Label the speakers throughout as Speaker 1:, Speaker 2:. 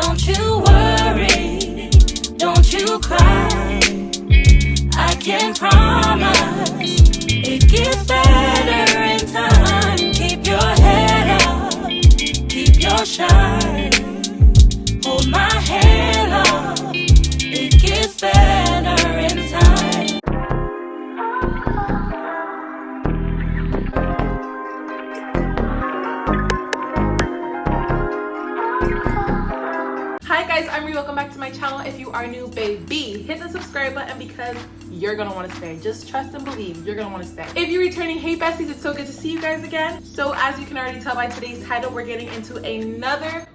Speaker 1: Don't you worry, don't you cry. I can promise it gets better in time. Keep your head up, keep your shine. Hold my hand up, it gets better in time.
Speaker 2: Hi guys, I'm Ree. Welcome back to my channel. If you are new, baby, hit the subscribe button because you're gonna want to stay. Just trust and believe, you're gonna want to stay. If you're returning, hey besties, it's so good to see you guys again. So as you can already tell by today's title, we're getting into another,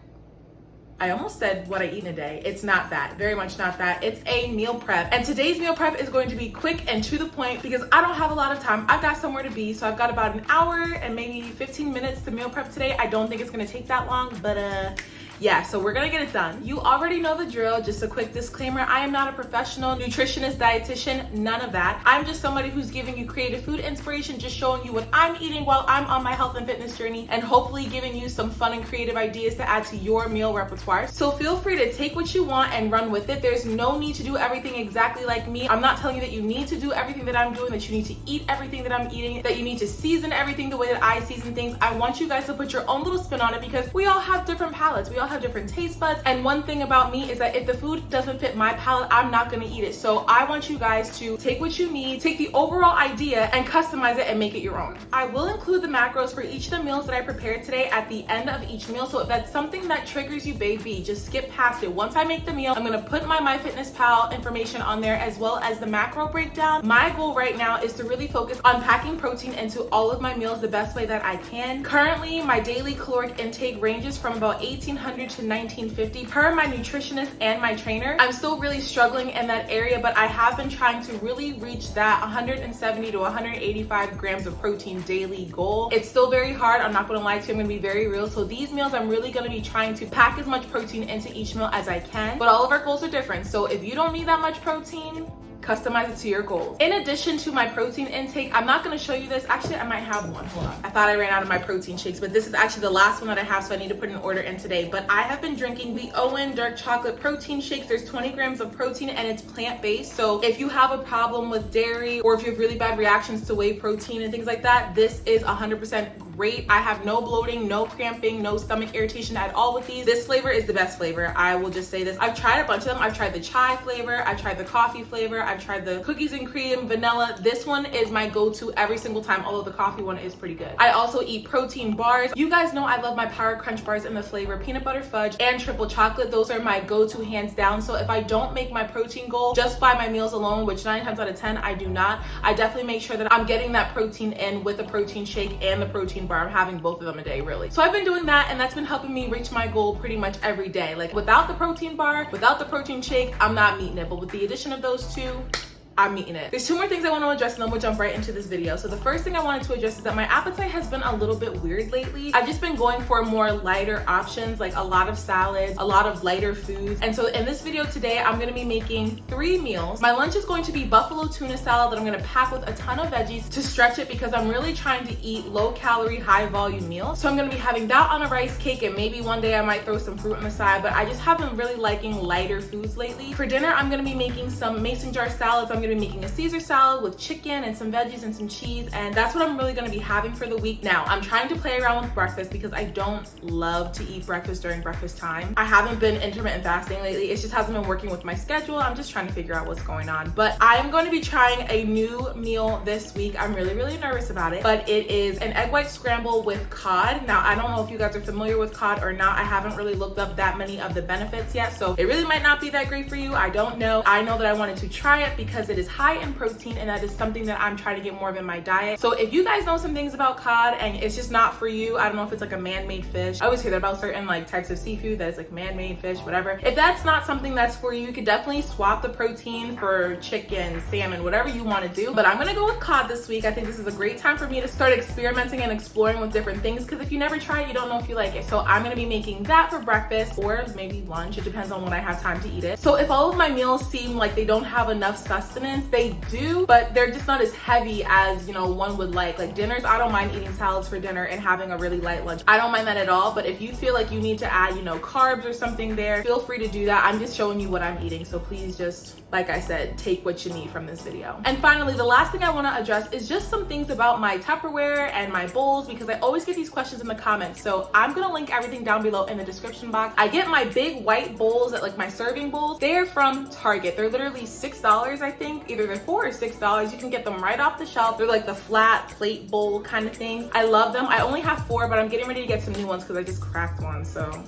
Speaker 2: I almost said what I eat in a day. It's not that, very much not that. It's a meal prep. And today's meal prep is going to be quick and to the point because I don't have a lot of time. I've got somewhere to be, so I've got about an hour and maybe 15 minutes to meal prep today. I don't think it's gonna take that long, but yeah, so we're gonna get it done. You already know the drill. Just a quick disclaimer, I am not a professional nutritionist, dietitian, none of that. I'm just somebody who's giving you creative food inspiration, just showing you what I'm eating while I'm on my health and fitness journey, and hopefully giving you some fun and creative ideas to add to your meal repertoire. So feel free to take what you want and run with it. There's no need to do everything exactly like me. I'm not telling you that you need to do everything that I'm doing, that you need to eat everything that I'm eating, that you need to season everything the way that I season things. I want you guys to put your own little spin on it because we all have different palates. We all have different taste buds. And one thing about me is that if the food doesn't fit my palate, I'm not gonna eat it. So I want you guys to take what you need, take the overall idea and customize it and make it your own. I will include the macros for each of the meals that I prepared today at the end of each meal. So if that's something that triggers you, baby, just skip past it. Once I make the meal, I'm gonna put my MyFitnessPal information on there as well as the macro breakdown. My goal right now is to really focus on packing protein into all of my meals the best way that I can. Currently, my daily caloric intake ranges from about 1800 to 1950 per my nutritionist and my trainer. I'm still really struggling in that area, but I have been trying to really reach that 170 to 185 grams of protein daily goal. It's still very hard. I'm not gonna lie to you. I'm gonna be very real. So these meals, I'm really gonna be trying to pack as much protein into each meal as I can, but all of our goals are different. So if you don't need that much protein, customize it to your goals. In addition to my protein intake, I'm not gonna show you this. Actually, I might have one. Hold on. I thought I ran out of my protein shakes, but this is actually the last one that I have, so I need to put an order in today. But I have been drinking the OWYN dark chocolate protein shakes. There's 20 grams of protein and it's plant-based. So if you have a problem with dairy or if you have really bad reactions to whey protein and things like that, this is 100% great. I have no bloating, no cramping, no stomach irritation at all with these. This flavor is the best flavor. I will just say this. I've tried a bunch of them. I've tried the chai flavor. I've tried the coffee flavor. I've tried the cookies and cream, vanilla. This one is my go-to every single time, although the coffee one is pretty good. I also eat protein bars. You guys know I love my Power Crunch bars in the flavor peanut butter fudge and triple chocolate. Those are my go-to hands down. So if I don't make my protein goal just by my meals alone, which 9 times out of 10 I do not, I definitely make sure that I'm getting that protein in with the protein shake and the protein bar. I'm having both of them a day, really. So I've been doing that, and that's been helping me reach my goal pretty much every day. Like without the protein bar, without the protein shake, I'm not meeting it. But with the addition of those two, I'm eating it. There's 2 more things I want to address and then we'll jump right into this video. So the first thing I wanted to address is that my appetite has been a little bit weird lately. I've just been going for more lighter options, like a lot of salads, a lot of lighter foods. And so in this video today, I'm gonna be making 3 meals. My lunch is going to be buffalo tuna salad that I'm gonna pack with a ton of veggies to stretch it because I'm really trying to eat low calorie, high volume meals. So I'm gonna be having that on a rice cake, and maybe one day I might throw some fruit on the side, but I just have been really liking lighter foods lately. For dinner, I'm gonna be making some mason jar salads. I'm gonna be making a Caesar salad with chicken and some veggies and some cheese, and that's what I'm really gonna be having for the week. Now, I'm trying to play around with breakfast because I don't love to eat breakfast during breakfast time. I haven't been intermittent fasting lately. It just hasn't been working with my schedule. I'm just trying to figure out what's going on. But I am going to be trying a new meal this week. I'm really, really nervous about it, but it is an egg white scramble with cod. Now, I don't know if you guys are familiar with cod or not. I haven't really looked up that many of the benefits yet, so it really might not be that great for you. I don't know. I know that I wanted to try it because it is high in protein, and that is something that I'm trying to get more of in my diet. So if you guys know some things about cod and it's just not for you, I don't know if it's like a man-made fish. I always hear that about certain like types of seafood that is like man-made fish, whatever. If that's not something that's for you, you could definitely swap the protein for chicken, salmon, whatever you want to do. But I'm gonna go with cod this week. I think this is a great time for me to start experimenting and exploring with different things, because if you never try it, you don't know if you like it. So I'm gonna be making that for breakfast or maybe lunch. It depends on when I have time to eat it. So if all of my meals seem like they don't have enough sustenance, sustenance. They do, but they're just not as heavy as, you know, one would like dinners. I don't mind eating salads for dinner and having a really light lunch. I don't mind that at all. But if you feel like you need to add, you know, carbs or something there, feel free to do that. I'm just showing you what I'm eating, so please just, like I said, take what you need from this video. And finally, the last thing I want to address is just some things about my Tupperware and my bowls, because I always get these questions in the comments. So I'm gonna link everything down below in the description box. I get my big white bowls, that like my serving bowls. They're from Target. They're literally $6, I think. Either they're $4 or $6. You can get them right off the shelf. They're like the flat plate bowl kind of things. I love them. I only have 4, but I'm getting ready to get some new ones because I just cracked one, so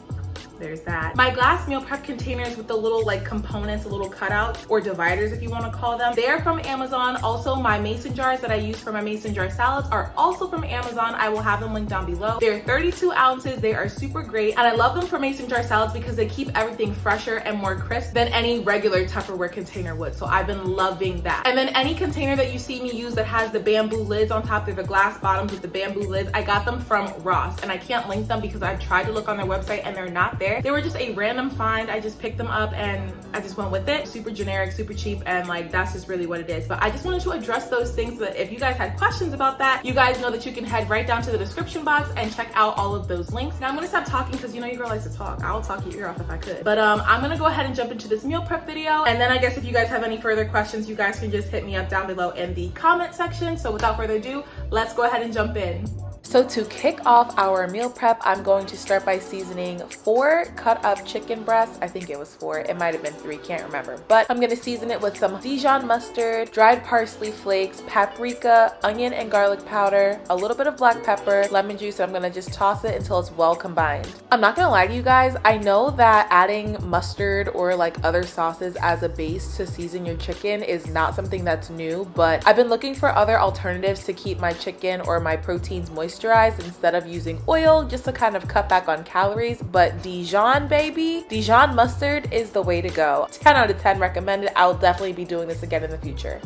Speaker 2: there's that. My glass meal prep containers with the little like components, the little cutouts or dividers if you want to call them, they're from Amazon. Also, my mason jars that I use for my mason jar salads are also from Amazon. I will have them linked down below. They're 32 ounces. They are super great, and I love them for mason jar salads because they keep everything fresher and more crisp than any regular Tupperware container would. So I've been loving that. And then any container that you see me use that has the bamboo lids on top, they're the glass bottoms with the bamboo lids. I got them from Ross, and I can't link them because I've tried to look on their website and they're not there. They were just a random find. I just picked them up and I just went with it. Super generic, super cheap, and like that's just really what it is. But I just wanted to address those things so that if you guys had questions about that, you guys know that you can head right down to the description box and check out all of those links. Now I'm gonna stop talking because you know your girl likes to talk. I'll talk your ear off if I could. But I'm gonna go ahead and jump into this meal prep video, and then I guess if you guys have any further questions, you guys can just hit me up down below in the comment section. So without further ado, let's go ahead and jump in. So to kick off our meal prep, I'm going to start by seasoning 4 cut up chicken breasts. I think it was 4. It might have been 3, can't remember. But I'm going to season it with some Dijon mustard, dried parsley flakes, paprika, onion and garlic powder, a little bit of black pepper, lemon juice, and I'm going to just toss it until it's well combined. I'm not going to lie to you guys. I know that adding mustard or like other sauces as a base to season your chicken is not something that's new, but I've been looking for other alternatives to keep my chicken or my proteins moisturized instead of using oil, just to kind of cut back on calories. But Dijon, baby, Dijon mustard is the way to go. 10 out of 10 recommended. I'll definitely be doing this again in the future.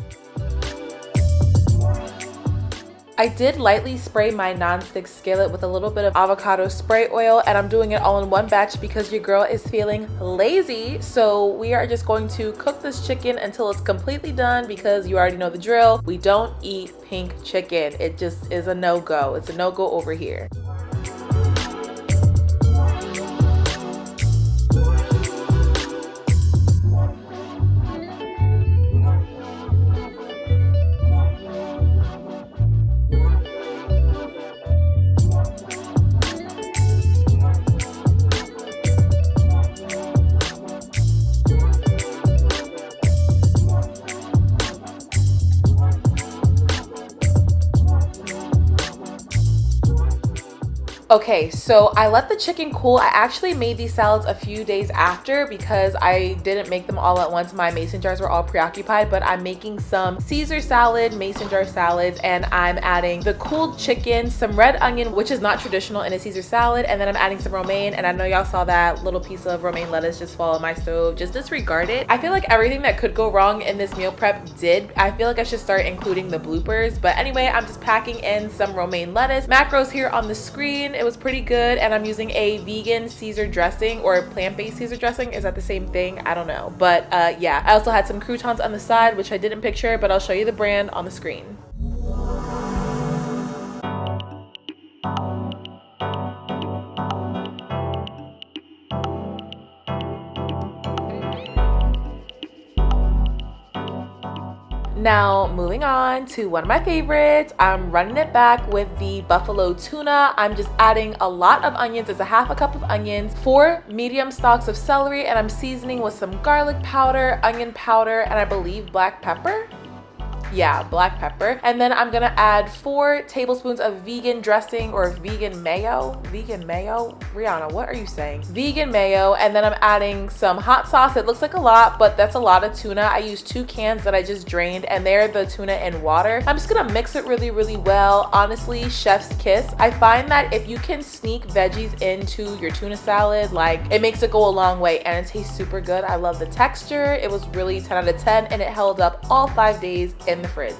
Speaker 2: I did lightly spray my non-stick skillet with a little bit of avocado spray oil, and I'm doing it all in one batch because your girl is feeling lazy. So we are just going to cook this chicken until it's completely done, because you already know the drill. We don't eat pink chicken. It just is a no-go. It's a no-go over here. Okay, so I let the chicken cool. I actually made these salads a few days after because I didn't make them all at once. My mason jars were all preoccupied, but I'm making some Caesar salad, mason jar salads, and I'm adding the cooled chicken, some red onion, which is not traditional in a Caesar salad, and then I'm adding some romaine, and I know y'all saw that little piece of romaine lettuce just fall on my stove. Just disregard it. I feel like everything that could go wrong in this meal prep did. I feel like I should start including the bloopers, but anyway, I'm just packing in some romaine lettuce. Macros here on the screen. It was pretty good, and I'm using a vegan Caesar dressing or plant-based Caesar dressing. Is that the same thing? I don't know, but yeah. I also had some croutons on the side, which I didn't picture, but I'll show you the brand on the screen. Now, moving on to one of my favorites, I'm running it back with the buffalo tuna. I'm just adding a lot of onions. It's a half a cup of onions, 4 medium stalks of celery, and I'm seasoning with some garlic powder, onion powder, and I believe black pepper. Yeah, black pepper. And then I'm gonna add 4 tablespoons of vegan dressing or vegan mayo. Vegan mayo? Rihanna, what are you saying? Vegan mayo. And then I'm adding some hot sauce. It looks like a lot, but that's a lot of tuna. I used 2 cans that I just drained, and they're the tuna in water. I'm just gonna mix it really, really well. Honestly, chef's kiss. I find that if you can sneak veggies into your tuna salad, like, it makes it go a long way, and it tastes super good. I love the texture. It was really 10 out of 10, and it held up all 5 days in the fridge.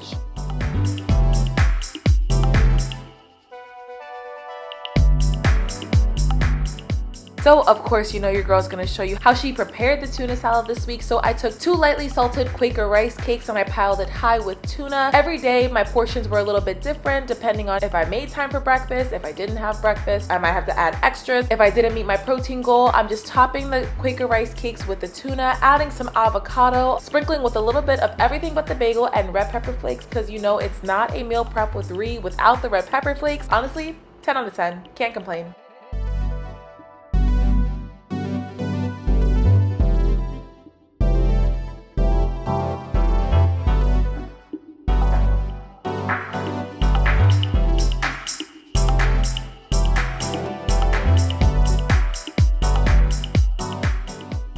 Speaker 2: So of course, you know your girl's gonna show you how she prepared the tuna salad this week. So I took 2 lightly salted Quaker rice cakes and I piled it high with tuna. Every day my portions were a little bit different depending on if I made time for breakfast. If I didn't have breakfast, I might have to add extras. If I didn't meet my protein goal, I'm just topping the Quaker rice cakes with the tuna, adding some avocado, sprinkling with a little bit of everything but the bagel and red pepper flakes, because you know it's not a meal prep with Ree without the red pepper flakes. Honestly, 10 out of 10. Can't complain.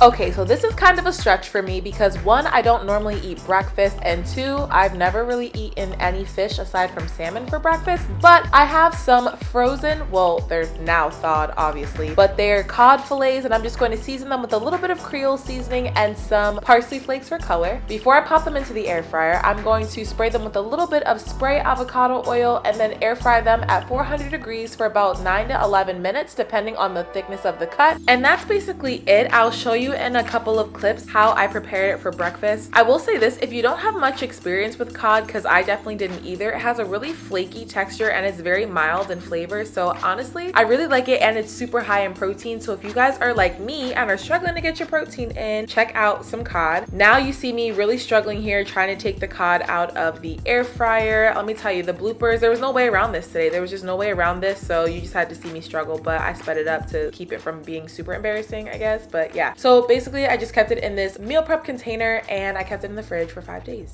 Speaker 2: Okay, so this is kind of a stretch for me because 1, I don't normally eat breakfast, and 2, I've never really eaten any fish aside from salmon for breakfast, but I have some frozen, well, they're now thawed obviously, but they're cod fillets, and I'm just going to season them with a little bit of Creole seasoning and some parsley flakes for color. Before I pop them into the air fryer, I'm going to spray them with a little bit of spray avocado oil and then air fry them at 400 degrees for about 9 to 11 minutes depending on the thickness of the cut. And that's basically it. I'll show you in a couple of clips how I prepared it for breakfast. I will say this, if you don't have much experience with cod, because I definitely didn't either, it has a really flaky texture and it's very mild in flavor. So honestly, I really like it, and it's super high in protein. So if you guys are like me and are struggling to get your protein in, check out some cod. Now you see me really struggling here trying to take the cod out of the air fryer. Let me tell you, the bloopers, there was no way around this today. There was just no way around this. So you just had to see me struggle, but I sped it up to keep it from being super embarrassing, I guess. But yeah, so basically I just kept it in this meal prep container and I kept it in the fridge for 5 days.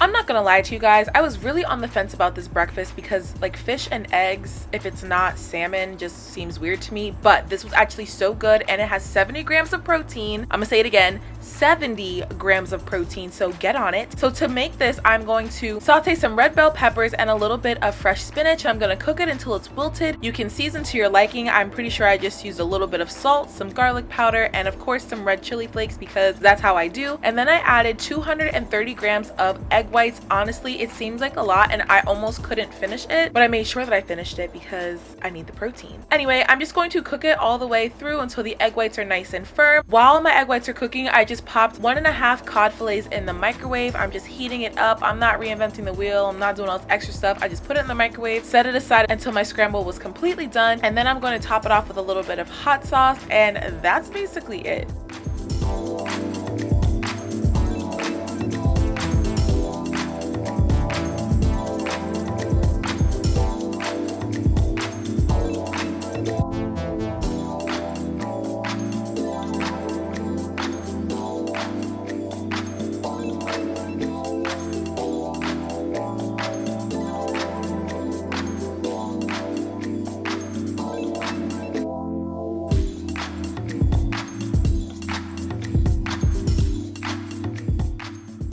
Speaker 2: I'm not gonna lie to you guys, I was really on the fence about this breakfast because like fish and eggs, if it's not salmon, just seems weird to me, but this was actually so good and it has 70 grams of protein. I'm gonna say it again, 70 grams of protein, so get on it. So to make this, I'm going to saute some red bell peppers and a little bit of fresh spinach. I'm gonna cook it until it's wilted. You can season to your liking. I'm pretty sure I just used a little bit of salt, some garlic powder, and of course some red chili flakes because that's how I do. And then I added 230 grams of egg whites. Honestly, it seems like a lot and I almost couldn't finish it, but I made sure that I finished it because I need the protein. Anyway, I'm just going to cook it all the way through until the egg whites are nice and firm. While my egg whites are cooking, I just popped 1.5 cod fillets in the microwave. I'm just heating it up. I'm not reinventing the wheel. I'm not doing all this extra stuff. I just put it in the microwave, set it aside until my scramble was completely done, and then I'm going to top it off with a little bit of hot sauce, and that's basically it.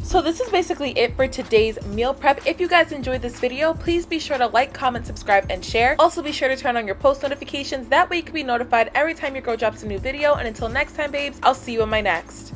Speaker 2: So this is basically it for today's meal prep. If you guys enjoyed this video, please be sure to like, comment, subscribe, and share. Also be sure to turn on your post notifications. That way you can be notified every time your girl drops a new video. And until next time, babes, I'll see you in my next.